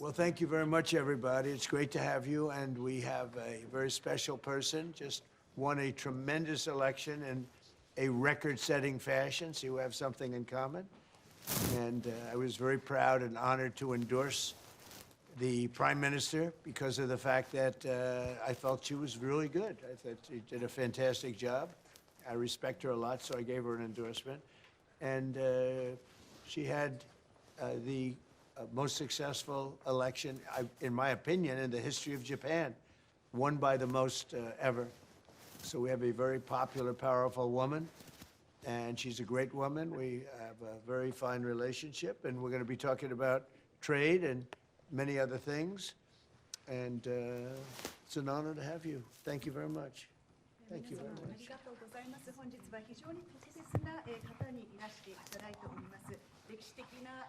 Well, thank you very much, everybody. It's great to have you, and we have a very special person, just won a tremendous election in a record-setting fashion, so you have something in common. And I was very proud and honored to endorse the Prime Minister because of the fact that I felt she was really good. I thought she did a fantastic job. I respect her a lot, so I gave her an endorsement. And she had the most successful election, in my opinion, in the history of Japan, won by the most ever. So we have a very popular, powerful woman, and she's a great woman. We have a very fine relationship, and we're going to be talking about trade and many other things. And it's an honor to have you. Thank you very much. Thank you very much. ありがとうございます。本日は非常に特別な方にいらしていただいております。歴史的な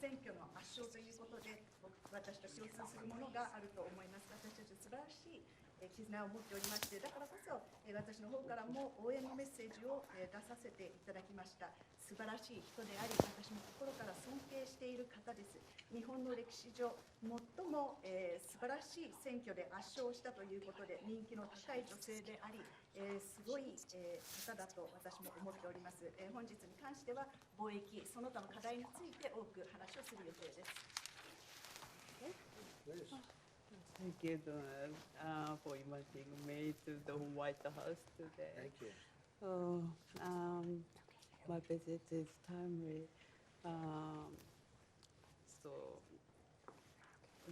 選挙の圧勝ということで、私たち共通するものがあると思います。私たち素晴らしい絆を持っておりまして、だからこそ私の方からも応援のメッセージを出させていただきました。素晴らしい人であり、私も心から尊敬している方です。日本の歴史上、最も素晴らしい選挙で圧勝したということで、人気の高い女性であり、すごい方だと私も思っております。本日に関しては、貿易、その他の課題について多く話をする予定です。Thank you, Donald, for inviting me to the White House today. Thank you. My visit is timely. So,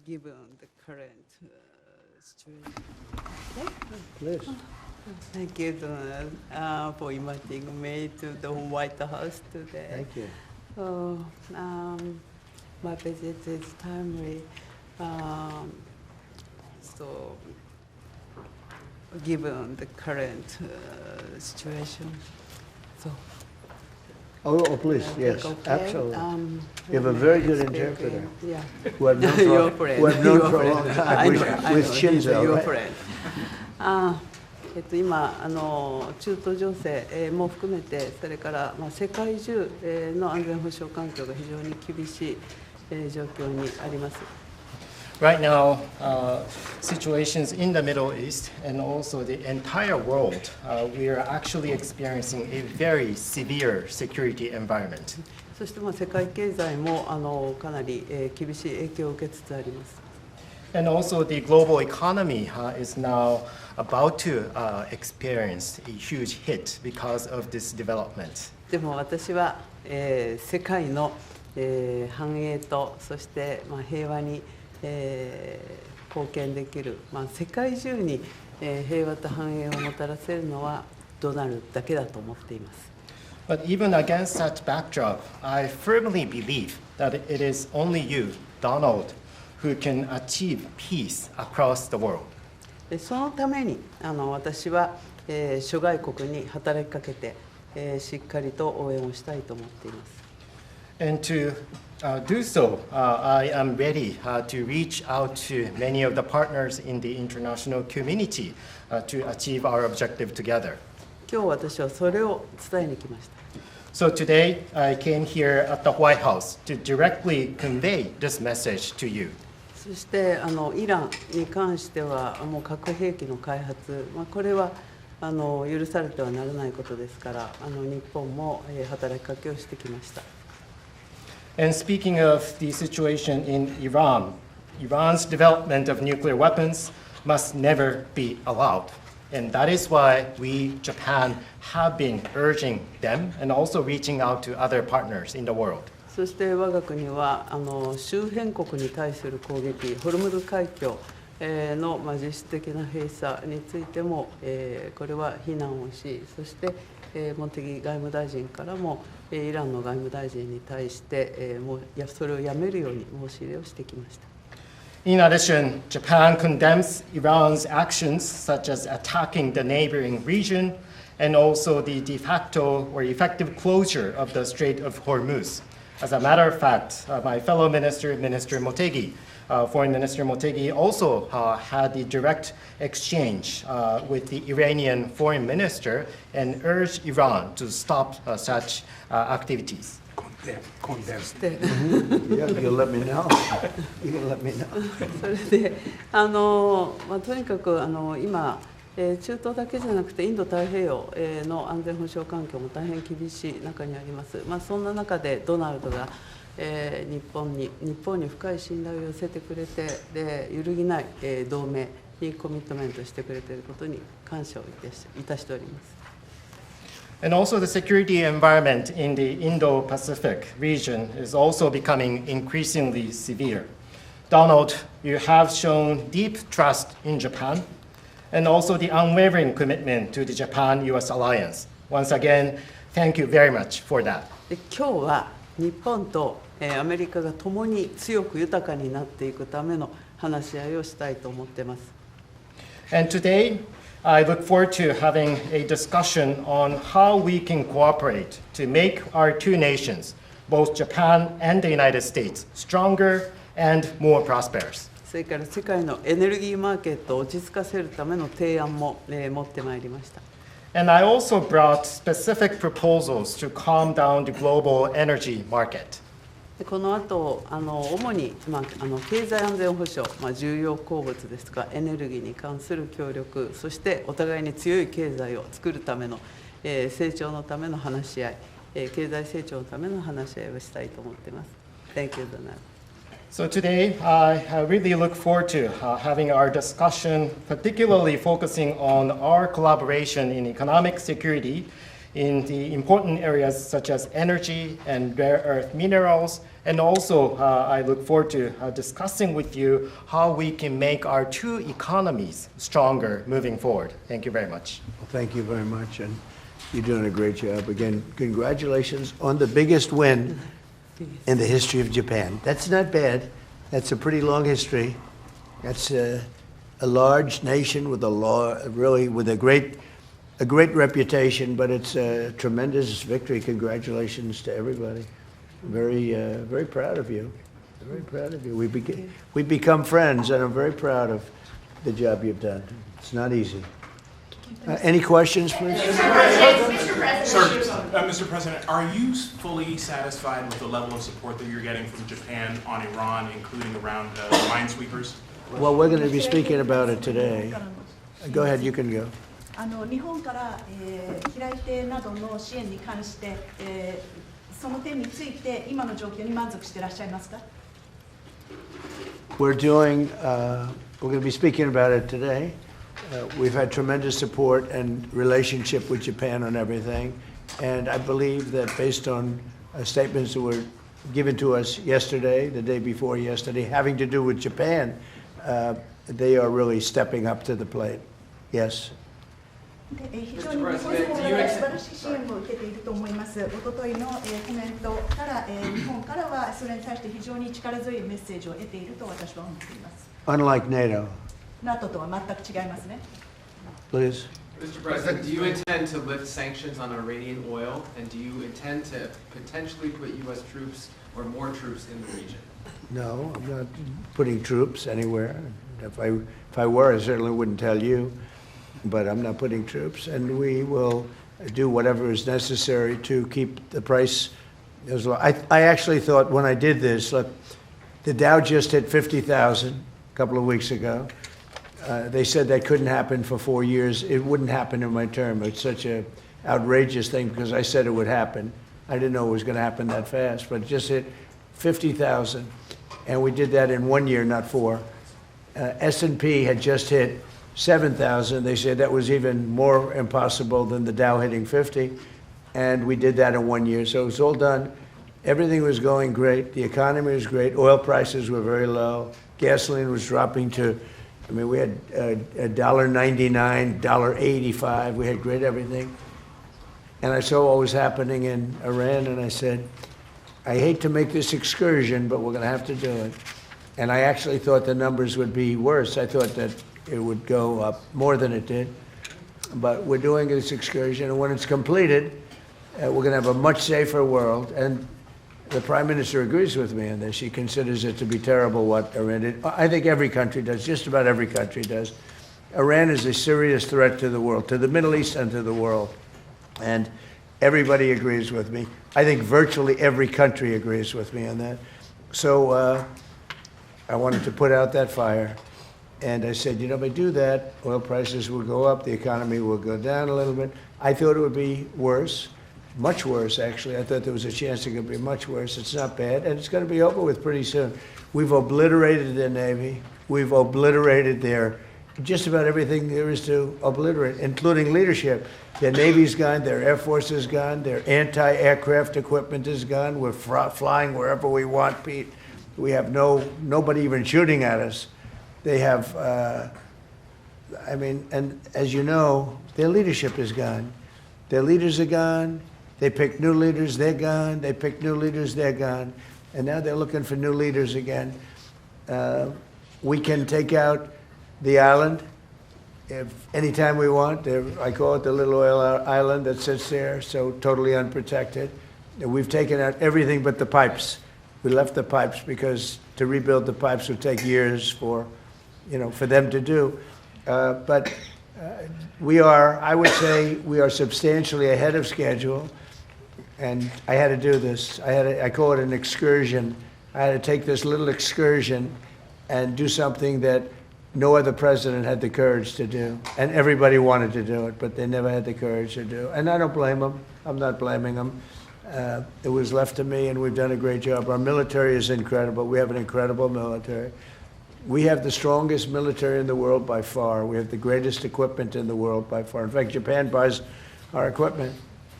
given the current situation. Please. Thank you, Donald, for inviting me to the White House today. Thank you. My visit is timely. So, given the current situation, so. Oh, please, yes, Okay. absolutely. You have a very good interpreter. Yeah. Who I've known Your for, friend. who I've known Your for a friend. long I time, know, with he's Shinzo, your right? friend. 今中東情勢も含めて、それから世界中の安全保障環境が非常に厳しい状況にあります。Right now, situations in the Middle East and also the entire world, we are actually experiencing a very severe security environment. そして世界経済もかなり厳しい影響を受けつつあります。And also the global economy is now about to experience a huge hit because of this development. でも私は世界の繁栄とそして平和に貢献できる、世界中に平和と繁栄をもたらせるのはドナルドだけだと思っています。But even against that backdrop, I firmly believe that it is only you, Donald, who can achieve peace across the world. そのために私は諸外国に働きかけてしっかりと応援をしたいと思っています。And to do so, I am ready to reach out to many of the partners in the international community to achieve our objective together. 今日私はそれを伝えに来ました。So today, I came here at the White House to directly convey this message to you. そしてイランに関してはもう核兵器の開発、これは許されてはならないことですから日本も働きかけをしてきました。And speaking of the situation in Iran, Iran's development of nuclear weapons must never be allowed. And that is why we, Japan, have been urging them and also reaching out to other partners in the world. そして我が国は周辺国に対する攻撃、ホルムズ海峡の実質的な閉鎖についてもこれは非難をし、そして茂木外務大臣からもイランの外務大臣に対してそれをやめるように申し入れをしてきました。In addition, Japan condemns Iran's actions such as attacking the neighboring region and also the de facto or effective closure of the Strait of Hormuz. As a matter of fact, my fellow minister, Minister Motegi, Foreign Minister Motegi, also had a direct exchange with the Iranian foreign minister and urged Iran to stop such activities. Yeah, condensed. で Yeah, you'll let me know. You'll let me know. それでとにかく今、中東だけじゃなくてインド太平洋の安全保障環境も大変厳しい中にあります。そんな中でドナルドが日本に深い信頼を寄せてくれて、で揺るぎない同盟にコミットメントしてくれていることに感謝をいたしております。And also the security environment in the Indo-Pacific region is also becoming increasingly severe. Donald, you have shown deep trust in Japan and also the unwavering commitment to the Japan-US alliance. Once again, thank you very much for that. で今日は日本とアメリカが共に強く豊かになっていくための話し合いをしたいと思っています。And today, I look forward to having a discussion on how we can cooperate to make our two nations, both Japan and the United States, stronger and more prosperous. それから世界のエネルギーマーケットを落ち着かせるための提案も持ってまいりました。And I also brought specific proposals to calm down the global energy market. この後主に、経済安全保障、重要鉱物ですとかエネルギーに関する協力、そしてお互いに強い経済を作るための、成長のための話し合い、経済成長のための話し合いをしたいと思っています。Thank you, Donald. So today, I really look forward to having our discussion, particularly focusing on our collaboration in economic security in the important areas such as energy and rare earth minerals. And also, I look forward to discussing with you how we can make our two economies stronger moving forward. Thank you very much. Well, thank you very much, and you're doing a great job. Again, congratulations on the biggest win in the history of Japan. That's not bad. That's a pretty long history. That's a large nation with a great reputation, but it's a tremendous victory. Congratulations to everybody. Very proud of you. Very proud of you. We become friends, and I'm very proud of the job you've done. It's not easy. Any questions, please? Mr. President, are you fully satisfied with the level of support that you're getting from Japan on Iran, including around minesweepers? Well, we're going to be speaking about it today. Go ahead, you can go. 日本から、飛来艇などの支援に関して、その点について今の状況に満足していらっしゃいますか？ We're going to be speaking about it today. We've had tremendous support and relationship with Japan on everything. And I believe that based on statements that were given to us yesterday, the day before yesterday, having to do with Japan, they are really stepping up to the plate. Yes. 非常に日本政府から素晴らしい支援を受けていると思います。おとといのコメントから、日本からはそれに対して非常に力強いメッセージを得ていると私は思っています。Unlike NATO. NATO とは全く違いますね。Please. Mr. President, do you intend to lift sanctions on Iranian oil, and do you intend to potentially put U.S. troops or more troops in the region? No, I'm not putting troops anywhere. If I were, I certainly wouldn't tell you. But I'm not putting troops, and we will do whatever is necessary to keep the price as low. I actually thought when I did this, look, the Dow just hit 50,000 a couple of weeks ago. They said that couldn't happen for 4 years. It wouldn't happen in my term. It's such an outrageous thing because I said it would happen. I didn't know it was going to happen that fast, but it just hit 50,000, and we did that in 1 year, not 4. S&P had just hit 7,000. They said that was even more impossible than the Dow hitting 50, and we did that in 1 year. So it was all done. Everything was going great. The economy was great. Oil prices were very low. Gasoline was dropping to, I mean, we had $1.99, $1.85. We had great everything. And I saw what was happening in Iran, and I said, I hate to make this excursion, but we're going to have to do it. And I actually thought the numbers would be worse. I thought that it would go up more than it did. But we're doing this excursion, and when it's completed, we're going to have a much safer world. And the Prime Minister agrees with me on this. She considers it to be terrible what Iran did. I think every country does, just about every country does. Iran is a serious threat to the world, to the Middle East and to the world. And Everybody agrees with me. I think virtually every country agrees with me on that. So I wanted to put out that fire. And I said, if I do that, oil prices will go up, the economy will go down a little bit. I thought it would be worse, much worse, actually. I thought there was a chance it could be much worse. It's not bad, and it's going to be over with pretty soon. We've obliterated their Navy. We've obliterated their just about everything there is to obliterate, including leadership. Their Navy's gone, their Air Force is gone, their anti-aircraft equipment is gone. We're flying wherever we want, Pete. We have nobody even shooting at us. They have, and as you know, their leadership is gone. Their leaders are gone. They pick new leaders, they're gone. They pick new leaders, they're gone. And now they're looking for new leaders again. We can take out the island anytime we want. I call it the little oil island that sits there, so totally unprotected. And we've taken out everything but the pipes. We left the pipes because to rebuild the pipes would take years for them to do. But I would say we are substantially ahead of schedule. And I had to do this. I call it an excursion. I had to take this little excursion and do something that no other president had the courage to do. And everybody wanted to do it, but they never had the courage to do it. And I don't blame them. I'm not blaming them. It was left to me, and we've done a great job. Our military is incredible. We have an incredible military. We have the strongest military in the world by far. We have the greatest equipment in the world by far. In fact, Japan buys our equipment,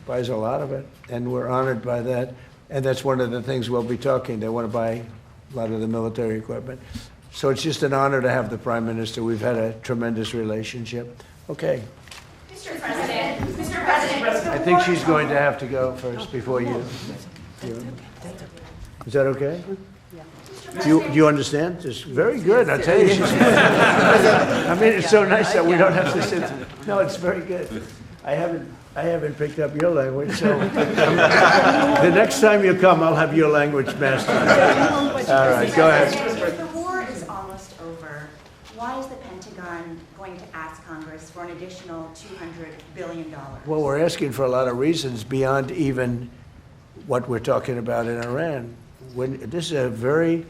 buys a lot of it, and we're honored by that. And that's one of the things we'll be talking. They want to buy a lot of the military equipment. So it's just an honor to have the Prime Minister. We've had a tremendous relationship. Okay. Mr. President. I think she's going to have to go first before you. Is that okay? Do you understand? Just very good. I'll tell you. I mean, it's so nice that we don't have to sit. No, it's very good. I haven't picked up your language, so the next time you come, I'll have your language mastered. All right, go ahead. If the war is almost over, why is the Pentagon going to ask Congress for an additional $200 billion? Well, we're asking for a lot of reasons beyond even what we're talking about in Iran. This is a very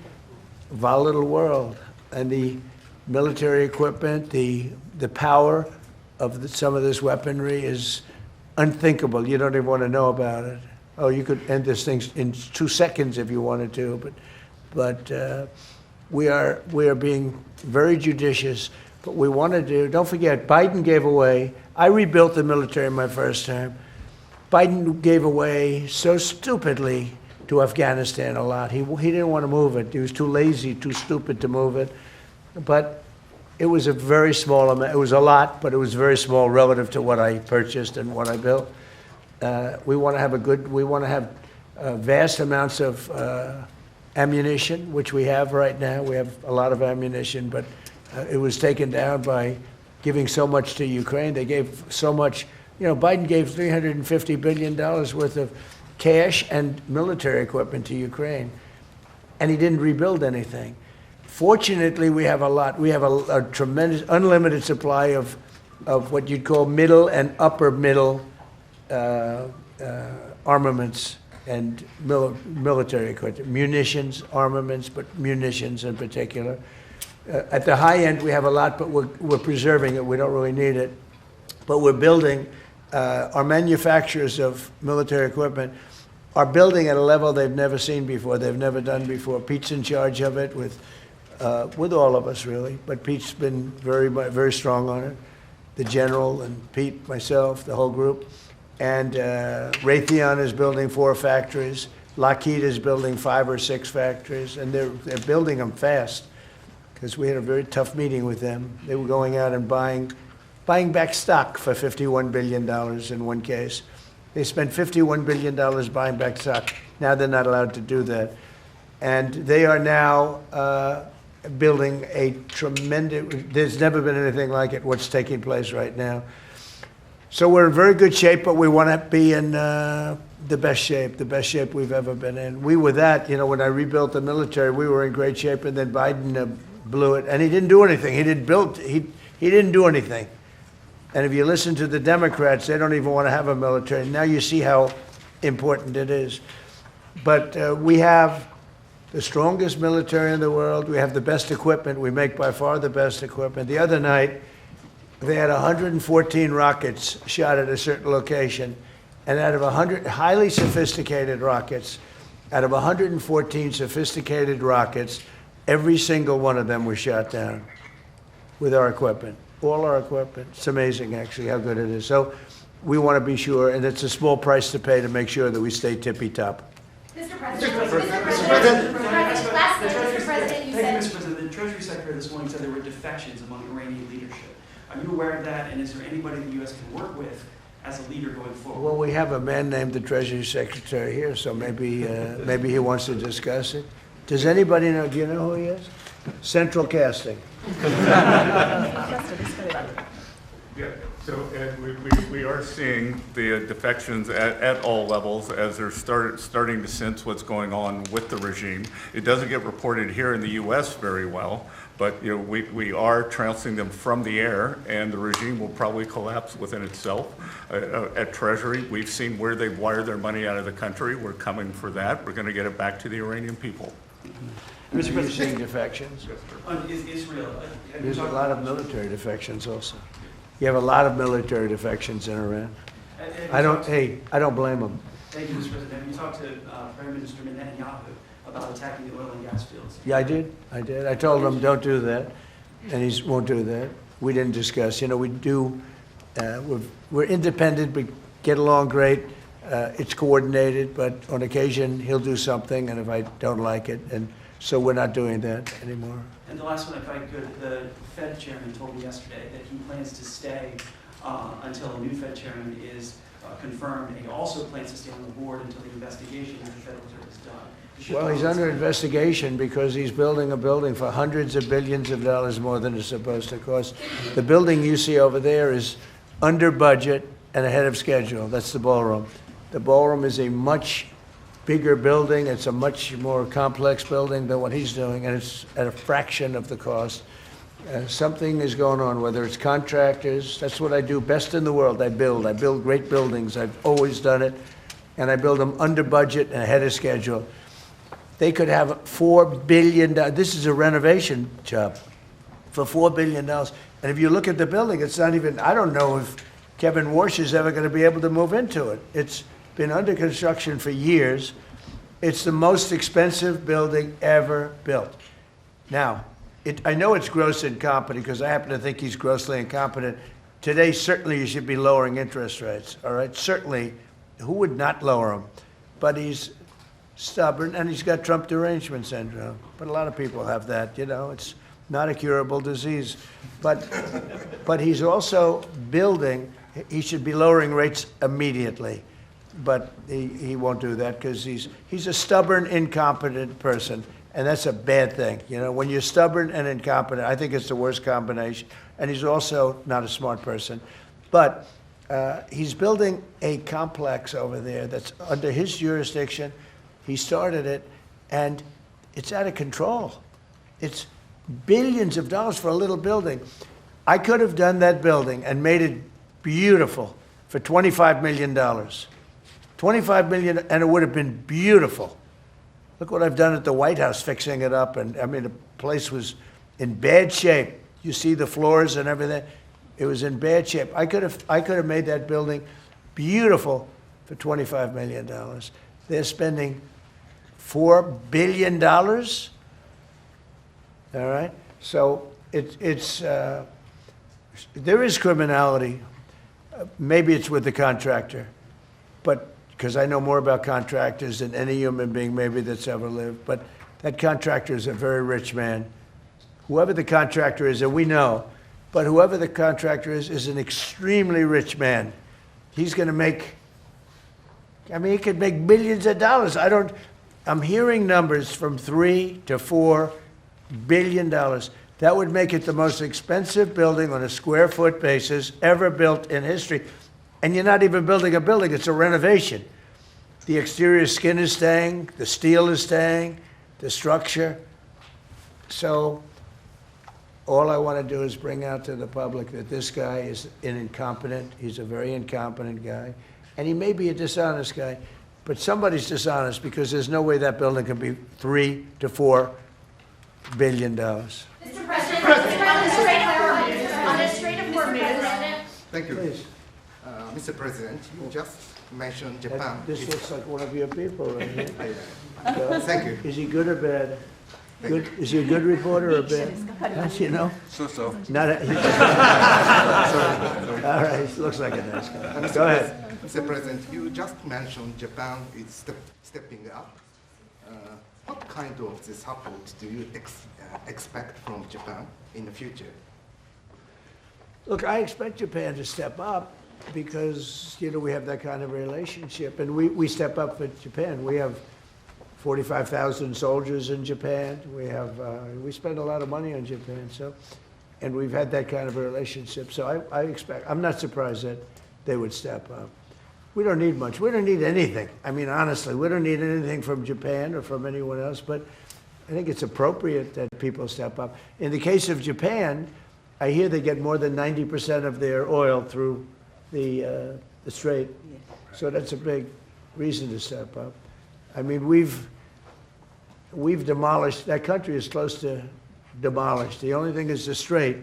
volatile world, and the military equipment, the power of some of this weaponry is unthinkable. You don't even want to know about it. Oh, you could end this thing in 2 seconds if you wanted to, but we are being very judicious. But we want to do, don't forget, Biden gave away, I rebuilt the military in my first term. Biden gave away so stupidly to Afghanistan a lot. He didn't want to move it. He was too lazy, too stupid to move it. But it was a very small amount. It was a lot, but it was very small relative to what I purchased and what I built. We want to have vast amounts of ammunition, which we have right now. We have a lot of ammunition, but it was taken down by giving so much to Ukraine. They gave so much. Biden gave $350 billion worth of cash and military equipment to Ukraine, and he didn't rebuild anything. Fortunately, we have a lot. We have a tremendous, unlimited supply of what you'd call middle and upper middle armaments and military equipment, munitions, armaments, but munitions in particular. At the high end, we have a lot, but we're preserving it. We don't really need it. But we're building, our manufacturers of military equipment are building at a level they've never seen before, they've never done before. Pete's in charge of it with all of us, really. But Pete's been very, very strong on it. The general and Pete, myself, the whole group. And Raytheon is building 4 factories. Lockheed is building 5 or 6 factories. And they're building them fast, because we had a very tough meeting with them. They were going out and buying back stock for $51 billion in one case. They spent $51 billion buying back stock. Now they're not allowed to do that. And they are now building a tremendous, there's never been anything like it, what's taking place right now. So we're in very good shape, but we want to be in the best shape we've ever been in. We were that, when I rebuilt the military, we were in great shape, and then Biden blew it, and he didn't do anything. He didn't do anything. And if you listen to the Democrats, they don't even want to have a military. Now you see how important it is. But we have the strongest military in the world. We have the best equipment. We make by far the best equipment. The other night, they had 114 rockets shot at a certain location. And out of 100 highly sophisticated rockets, out of 114 sophisticated rockets, every single one of them was shot down with our equipment, all our equipment. It's amazing, actually, how good it is. So we want to be sure, and it's a small price to pay to make sure that we stay tippy-top. Mr. President, lastly, Mr. President, you Thank you, said. Mr. President. The Treasury Secretary this morning said there were defections among Iranian leadership. Are you aware of that, and is there anybody the U.S. can work with as a leader going forward? Well, we have a man named the Treasury Secretary here, so maybe he wants to discuss it. Does anybody know, do you know who he is? Central Casting. Yeah, so Ed, we are seeing the defections at all levels as they're starting to sense what's going on with the regime. It doesn't get reported here in the U.S. very well, but we are trouncing them from the air, and the regime will probably collapse within itself. At Treasury, we've seen where they've wired their money out of the country. We're coming for that. We're going to get it back to the Iranian people. Are you seeing defections? Is Israel? There's a lot of military defections also. You have a lot of military defections in Iran. I don't blame them. Thank you, Mr. President. Have you talked to Prime Minister Netanyahu about attacking the oil and gas fields? Yeah, I did. I told him, don't do that, and he won't do that. We didn't discuss. We do, we're independent, we get along great. It's coordinated, but on occasion, he'll do something, and if I don't like it, and so we're not doing that anymore. And the last one, if I could, the Fed chairman told me yesterday that he plans to stay until a new Fed chairman is confirmed, and he also plans to stay on the board until the investigation of the Federal Reserve is done. Well, he's under investigation because he's building a building for hundreds of billions of dollars more than it's supposed to cost. The building you see over there is under budget and ahead of schedule. That's the ballroom. The ballroom is a much bigger building. It's a much more complex building than what he's doing, and it's at a fraction of the cost. Something is going on, whether it's contractors. That's what I do best in the world. I build great buildings. I've always done it, and I build them under budget and ahead of schedule. They could have $4 billion. This is a renovation job for $4 billion. And if you look at the building, it's not even, I don't know if Kevin Warsh is ever going to be able to move into it. It's been under construction for years. It's the most expensive building ever built. Now, I know it's gross incompetent because I happen to think he's grossly incompetent. Today, certainly you should be lowering interest rates, all right? Certainly, who would not lower them? But he's stubborn, and he's got Trump derangement syndrome. But a lot of people have that, it's not a curable disease. But he's also building, he should be lowering rates immediately. But he won't do that because he's a stubborn, incompetent person, and that's a bad thing. When you're stubborn and incompetent, I think it's the worst combination. And he's also not a smart person. But he's building a complex over there that's under his jurisdiction. He started it, and it's out of control. It's billions of dollars for a little building. I could have done that building and made it beautiful for $25 million. $25 million, and it would have been beautiful. Look what I've done at the White House, fixing it up, and I mean, the place was in bad shape. You see the floors and everything. It was in bad shape. I could have made that building beautiful for $25 million. They're spending $4 billion. All right, so there is criminality. Maybe it's with the contractor, but because I know more about contractors than any human being maybe that's ever lived. But that contractor is a very rich man. Whoever the contractor is, and we know, but whoever the contractor is an extremely rich man. He's going to make, he could make millions of dollars. I'm hearing numbers from $3 to $4 billion. That would make it the most expensive building on a square foot basis ever built in history. And you're not even building a building, it's a renovation. The exterior skin is staying, the steel is staying, the structure. So all I want to do is bring out to the public that this guy is an incompetent. He's a very incompetent guy. And he may be a dishonest guy, but somebody's dishonest because there's no way that building can be $3 to $4 billion. Mr. President, on the Strait of Hormuz. Thank you. Please. Mr. President, you just mentioned Japan. This looks like one of your people right here. Thank you. Is he good or bad? Good. Is he a good reporter or bad? How's you know? So. Not a, all right, he looks like a nice guy. Go ahead. Mr. President, you just mentioned Japan is stepping up. What kind of the support do you expect from Japan in the future? Look, I expect Japan to step up because, you know, we have that kind of relationship. And we step up for Japan. We have 45,000 soldiers in Japan. We spend a lot of money on Japan. And we've had that kind of a relationship. So I expect, I'm not surprised that they would step up. We don't need much. We don't need anything. I mean, honestly, we don't need anything from Japan or from anyone else. But I think it's appropriate that people step up. In the case of Japan, I hear they get more than 90% of their oil through the strait. So that's a big reason to step up. I mean, we've demolished, that country is close to demolished. The only thing is the strait.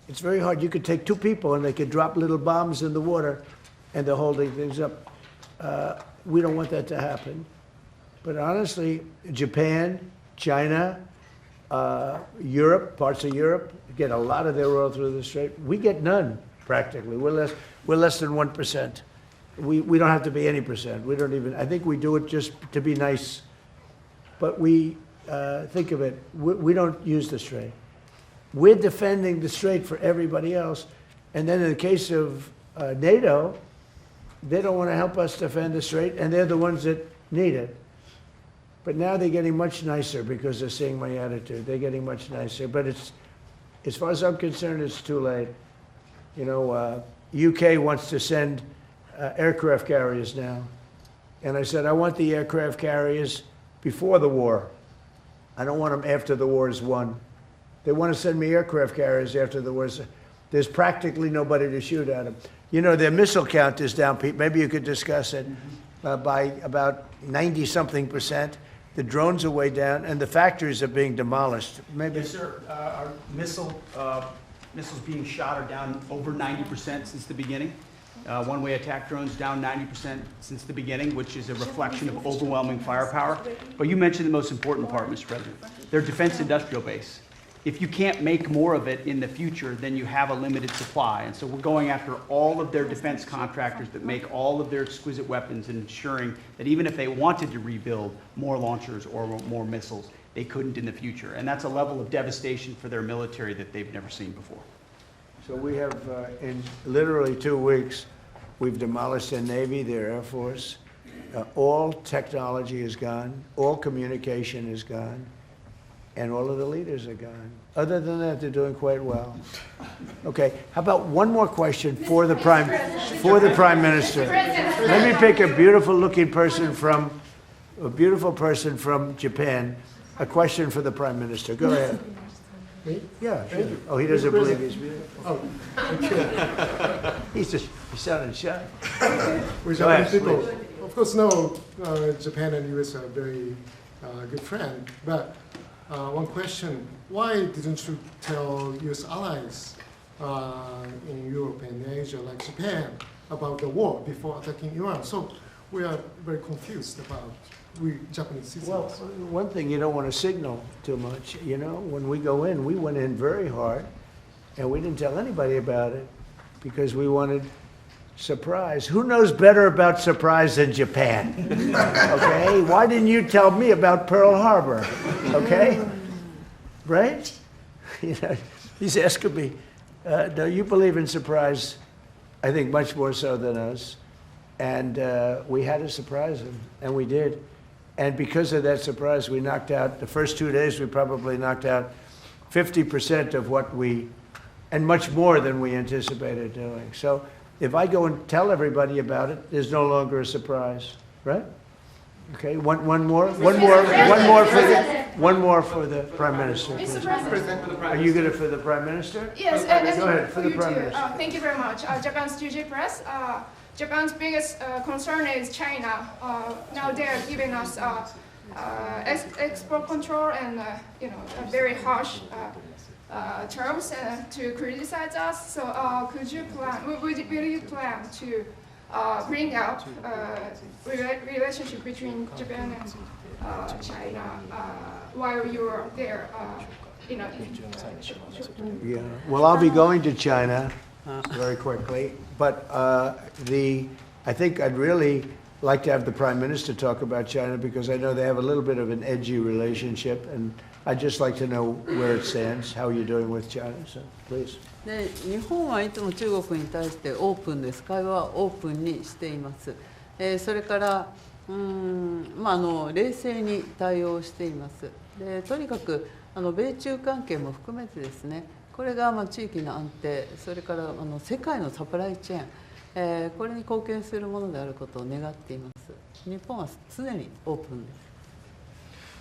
It's very hard. You could take two people and they could drop little bombs in the water and they're holding things up. We don't want that to happen. But honestly, Japan, China, Europe, parts of Europe, get a lot of their oil through the strait. We get none, practically. We're less than 1%. We don't have to be any percent. We don't even, I think we do it just to be nice. But we, think of it, we don't use the strait. We're defending the strait for everybody else. And then in the case of NATO, they don't want to help us defend the strait, and they're the ones that need it. But now they're getting much nicer because they're seeing my attitude. They're getting much nicer. But it's, as far as I'm concerned, it's too late. You know, UK wants to send aircraft carriers now. And I said, I want the aircraft carriers before the war. I don't want them after the war is won. They want to send me aircraft carriers after the war is. There's practically nobody to shoot at them. You know, their missile count is down, Pete. Maybe you could discuss it. By about 90-something%. The drones are way down, and the factories are being demolished. Maybe. Yes, sir. Our missiles being shot are down over 90% since the beginning. One-way attack drones down 90% since the beginning, which is a reflection of overwhelming firepower. But you mentioned the most important part, Mr. President. Their defense industrial base. If you can't make more of it in the future, then you have a limited supply. And so we're going after all of their defense contractors that make all of their exquisite weapons and ensuring that even if they wanted to rebuild more launchers or more missiles, they couldn't in the future. And that's a level of devastation for their military that they've never seen before. So we have, in literally 2 weeks, we've demolished their Navy, their Air Force. All technology is gone. All communication is gone. And all of the leaders are gone. Other than that, they're doing quite well. Okay, how about one more question for the Prime Minister? Let me pick a beautiful-looking person from Japan. A question for the Prime Minister. Go ahead. Me? Yeah, sure. Oh, he doesn't believe he's beautiful. Oh, okay. He sounded shy. We're Go ahead, Japanese people. please. Of course, no, Japan and US are very good friends. But one question, why didn't you tell US allies in Europe and Asia, like Japan, about the war before attacking Iran? So we are very confused about we Japanese citizens. Well, one thing, you don't want to signal too much. You know, when we go in, we went in very hard, and we didn't tell anybody about it because we wanted surprise. Who knows better about surprise than Japan? Okay? Why didn't you tell me about Pearl Harbor? Okay? Right? You know, he's asking me, no, you believe in surprise, I think much more so than us. And we had to surprise him, and we did. And because of that surprise, we knocked out, the first 2 days, we probably knocked out 50% of what and much more than we anticipated doing. So if I go and tell everybody about it, there's no longer a surprise, right? Okay, one more for you. One more for the Prime Minister. Mr. please. President. Are you going to for the Prime Minister? Yes, Go ahead, for the you Prime too. Minister. Thank you very much. Japan's TJ Press. Japan's biggest concern is China. Now they are giving us export control and very harsh terms to criticize us. So could you plan? Will you plan to bring up relationship between Japan and China while you're there? Yeah. Well, I'll be going to China very quickly, but I think I'd really like to have the Prime Minister talk about China because I know they have a little bit of an edgy relationship, and I'd just like to know where it stands, how you're doing with China. So, please. で日本はいつも中国に対してオープンです。会話はオープンにしています。それから冷静に対応しています。でとにかく米中関係も含めてですね、これが地域の安定、それから世界のサプライチェーン、これに貢献するものであることを願っています。日本は常にオープンです。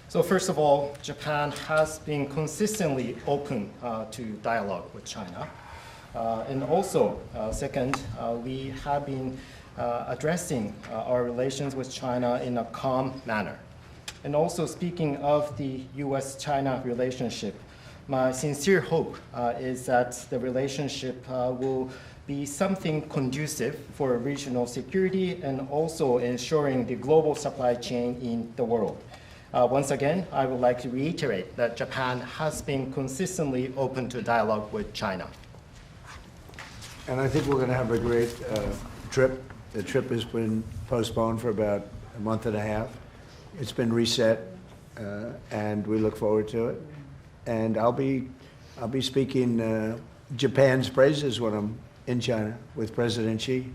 So first of all, Japan has been consistently open to dialogue with China. And also, second, we have been addressing our relations with China in a calm manner. And also speaking of the US-China relationship, my sincere hope is that the relationship will be something conducive for regional security and also ensuring the global supply chain in the world. Once again, I would like to reiterate that Japan has been consistently open to dialogue with China. And I think we're going to have a great trip. The trip has been postponed for about a month and a half. It's been reset, and we look forward to it. And I'll be speaking Japan's praises when I'm in China with President Xi.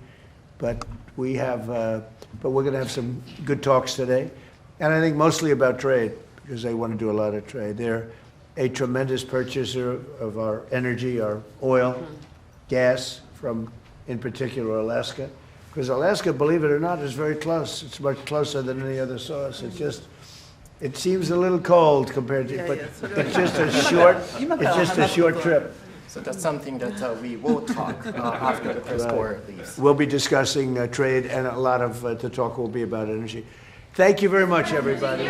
But we're going to have some good talks today. And I think mostly about trade, because they want to do a lot of trade. They're a tremendous purchaser of our energy, our oil, gas from, in particular, Alaska. Because Alaska, believe it or not, is very close. It's much closer than any other source. It seems a little cold compared to, but it's just a short trip. So that's something that we will talk after the press corps leaves. We'll be discussing trade, and a lot of the talk will be about energy. Thank you very much, everybody.